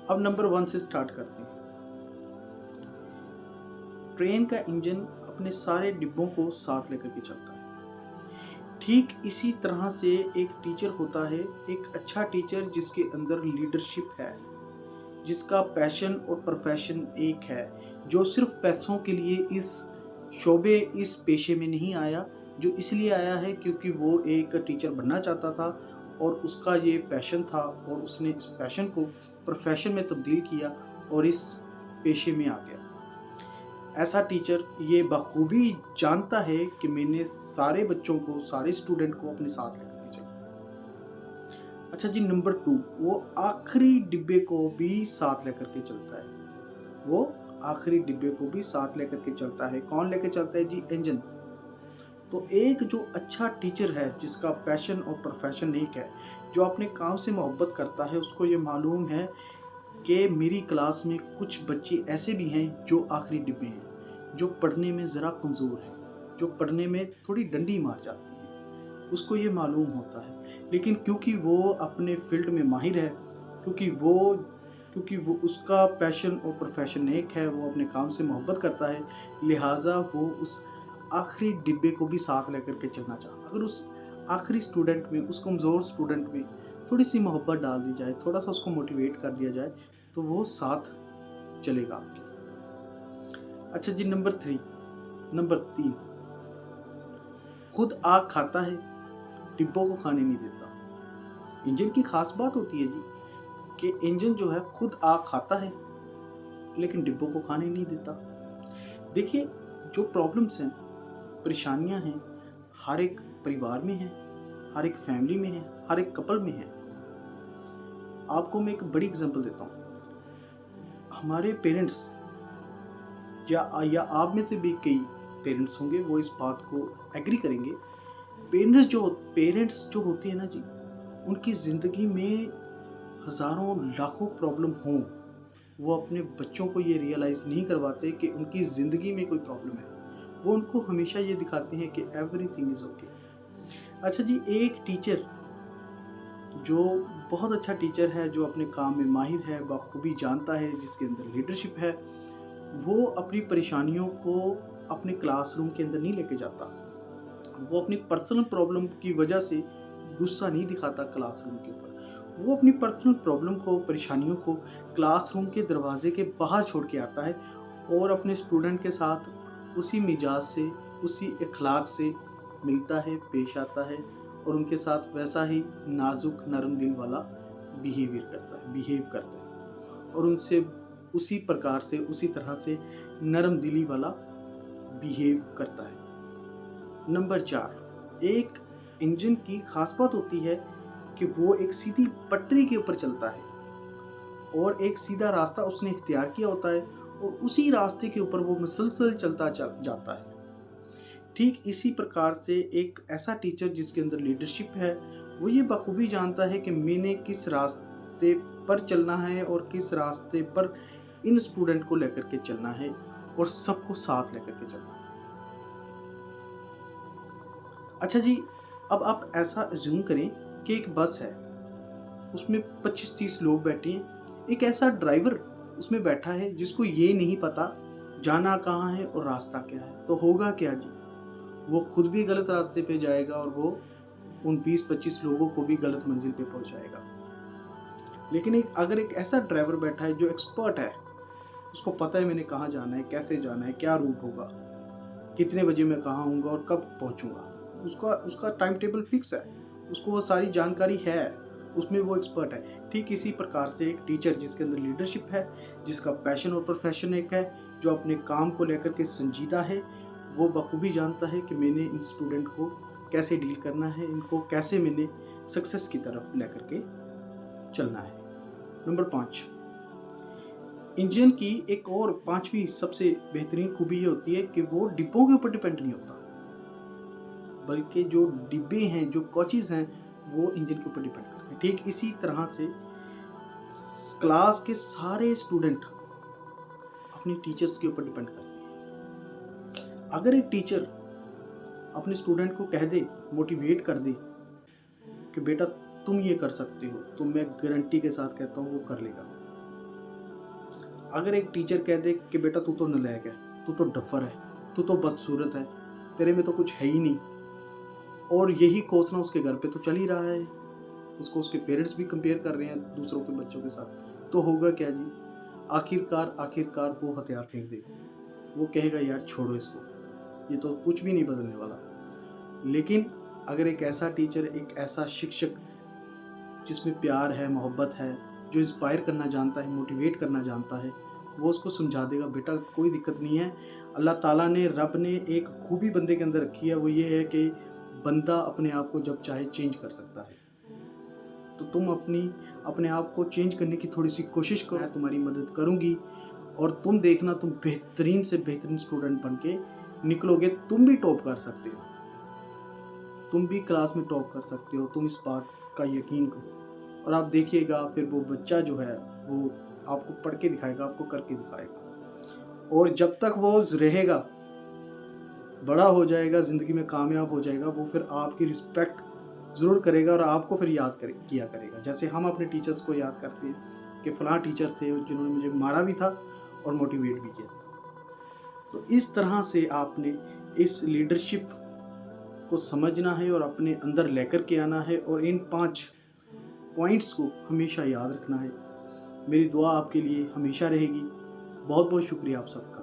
अब नंबर 1 से स्टार्ट करते हैं। ट्रेन का इंजन अपने सारे डिब्बों को साथ लेकर के चलता है। ठीक इसी तरह से एक टीचर होता है, एक अच्छा टीचर जिसके अंदर लीडरशिप है, जिसका पैशन और प्रोफेशन एक है, जो सिर्फ पैसों के लिए इस शोबे, इस पेशे में नहीं आया, जो इसलिए आया है क्योंकि वो एक टीचर बनना चाहता था और उसका ये पैशन था और उसने इस पैशन को प्रोफेशन में तब्दील किया और इस पेशे में आ गया। ऐसा टीचर ये बखूबी जानता है कि मैंने सारे बच्चों को, सारे स्टूडेंट को अपने साथ लेकर के चलना। अच्छा जी, नंबर 2, वो आखिरी डिब्बे को भी साथ लेकर के चलता है। वो आखिरी डिब्बे को भी साथ लेकर के चलता है। कौन लेकर चलता है जी? इंजन। तो एक जो अच्छा टीचर है, जिसका पैशन और प्रोफेशन एक है, जो अपने काम से मोहब्बत करता है, उसको ये मालूम है कि मेरी क्लास में कुछ बच्चे ऐसे भी हैं जो आखिरी डिब्बे हैं, जो पढ़ने में ज़रा कमज़ोर हैं, जो पढ़ने में थोड़ी डंडी मार जाती हैं। उसको ये मालूम होता है, लेकिन क्योंकि वो अपने फ़ील्ड में माहिर है, क्योंकि वो उसका पैशन और प्रोफेशन एक है, वो अपने काम से मोहब्बत करता है, लिहाज़ा वो उस आखिरी डिब्बे को भी साथ लेकर के चलना चाहता। अगर उस आखिरी स्टूडेंट में, उस कमज़ोर स्टूडेंट में थोड़ी-सी मोहब्बत डाल दी जाए, थोड़ा-सा उसको मोटिवेट कर दिया जाए, तो वो साथ चलेगा आपके। अच्छा जी, नंबर 3, खुद आग खाता है, डिब्बों को खाने नहीं देता। इंजन की खास बात होती है जी कि इंजन जो है खुद आग खाता है, लेकिन डिब्बों को खाने नहीं देता। देखिए, जो प्रॉब्लम्स हैं, परेशानियां हैं, हर एक परिवार में हैं, हर एक फैमिली में है, हर एक कपल में है। आपको मैं एक बड़ी एग्जांपल देता हूँ। हमारे पेरेंट्स या आप में से भी कई पेरेंट्स होंगे, वो इस बात को एग्री करेंगे। पेरेंट्स जो होते हैं ना जी, उनकी ज़िंदगी में हज़ारों लाखों प्रॉब्लम हों, वो अपने बच्चों को ये रियलाइज़ नहीं करवाते कि उनकी ज़िंदगी में कोई प्रॉब्लम है। वो उनको हमेशा ये दिखाते हैं कि एवरीथिंग इज़ ओके। अच्छा जी, एक टीचर जो बहुत अच्छा टीचर है, जो अपने काम में माहिर है, बखूबी जानता है, जिसके अंदर लीडरशिप है, वो अपनी परेशानियों को अपने क्लासरूम के अंदर नहीं लेके जाता। वो अपनी पर्सनल प्रॉब्लम की वजह से गुस्सा नहीं दिखाता क्लासरूम के ऊपर। वो अपनी पर्सनल प्रॉब्लम को, परेशानियों को क्लासरूम के दरवाजे के बाहर छोड़ के आता है और अपने स्टूडेंट के साथ उसी मिजाज से, उसी अखलाक से मिलता है, पेश आता है और उनके साथ वैसा ही नाजुक, नरम दिल वाला बिहेव करता है और उनसे उसी प्रकार से, उसी तरह से नरम दिली वाला बिहेव करता है। नंबर 4, एक इंजन की खास बात होती है कि वो एक सीधी पटरी के ऊपर चलता है और एक सीधा रास्ता उसने इख्तियार किया होता है और उसी रास्ते के ऊपर वो मुसलसल चलता जाता है। ठीक इसी प्रकार से एक ऐसा टीचर जिसके अंदर लीडरशिप है, वो ये बखूबी जानता है कि मैंने किस रास्ते पर चलना है और किस रास्ते पर इन स्टूडेंट को लेकर के चलना है और सबको साथ लेकर के चलना है। अच्छा जी, अब आप ऐसा अज्यूम करें कि एक बस है, उसमें 25-30 लोग बैठे हैं। एक ऐसा ड्राइवर उसमें बैठा है जिसको ये नहीं पता जाना कहाँ है और रास्ता क्या है। तो होगा क्या जी? वो खुद भी गलत रास्ते पे जाएगा और वो उन 20-25 लोगों को भी गलत मंजिल पे पहुँचाएगा। लेकिन अगर एक ऐसा ड्राइवर बैठा है जो एक्सपर्ट है, उसको पता है मैंने कहाँ जाना है, कैसे जाना है, क्या रूट होगा, कितने बजे मैं कहाँ हूँगा और कब पहुँचूँगा। उसका उसका टाइम टेबल फिक्स है, उसको वो सारी जानकारी है, उसमें वो एक्सपर्ट है। ठीक इसी प्रकार से एक टीचर जिसके अंदर लीडरशिप है, जिसका पैशन और प्रोफेशन एक है, जो अपने काम को लेकर के संजीदा है, वो बखूबी जानता है कि मैंने इन स्टूडेंट को कैसे डील करना है, इनको कैसे मैंने सक्सेस की तरफ लेकर के चलना है। नंबर 5, इंजन की एक और 5वीं सबसे बेहतरीन खूबी ये होती है कि वो डिब्बों के ऊपर डिपेंड नहीं होता, बल्कि जो डिब्बे हैं, जो कोचेज़ हैं, वो इंजन के ऊपर डिपेंड करते हैं। ठीक इसी तरह से क्लास के सारे स्टूडेंट अपने टीचर्स के ऊपर डिपेंड करते हैं। अगर एक टीचर अपने स्टूडेंट को कह दे, मोटिवेट कर दे कि बेटा तुम ये कर सकते हो, तो मैं गारंटी के साथ कहता हूँ वो कर लेगा। अगर एक टीचर कह दे कि बेटा तू तो नालायक है, तू तो डफर है, तू तो बदसूरत है, तेरे में तो कुछ है ही नहीं, और यही कोसना उसके घर पे तो चल ही रहा है, उसको उसके पेरेंट्स भी कंपेयर कर रहे हैं दूसरों के बच्चों के साथ, तो होगा क्या जी? आखिरकार वो हथियार फेंक देगा, वो कहेगा यार छोड़ो इसको, ये तो कुछ भी नहीं बदलने वाला। लेकिन अगर एक ऐसा टीचर, एक ऐसा शिक्षक जिसमें प्यार है, मोहब्बत है, जो इंस्पायर करना जानता है, मोटिवेट करना जानता है, वो उसको समझा देगा बेटा कोई दिक्कत नहीं है। अल्लाह ताला ने, रब ने एक खूबी बंदे के अंदर रखी है, वो ये है कि बंदा अपने आप को जब चाहे चेंज कर सकता है। तो तुम अपने आप को चेंज करने की थोड़ी सी कोशिश करो, मैं तुम्हारी मदद करूँगी, और तुम देखना तुम बेहतरीन से बेहतरीन स्टूडेंट बन के निकलोगे। तुम भी टॉप कर सकते हो, तुम भी क्लास में टॉप कर सकते हो, तुम इस बात का यकीन करो। और आप देखिएगा फिर वो बच्चा जो है वो आपको पढ़ के दिखाएगा, आपको करके दिखाएगा। और जब तक वो रहेगा, बड़ा हो जाएगा, ज़िंदगी में कामयाब हो जाएगा, वो फिर आपकी रिस्पेक्ट ज़रूर करेगा और आपको फिर किया करेगा। जैसे हम अपने टीचर्स को याद करते हैं कि फ़लाँ टीचर थे जिन्होंने मुझे मारा भी था और मोटिवेट भी किया। तो इस तरह से आपने इस लीडरशिप को समझना है और अपने अंदर लेकर के आना है, और इन 5 पॉइंट्स को हमेशा याद रखना है। मेरी दुआ आपके लिए हमेशा रहेगी। बहुत बहुत शुक्रिया आप सबका।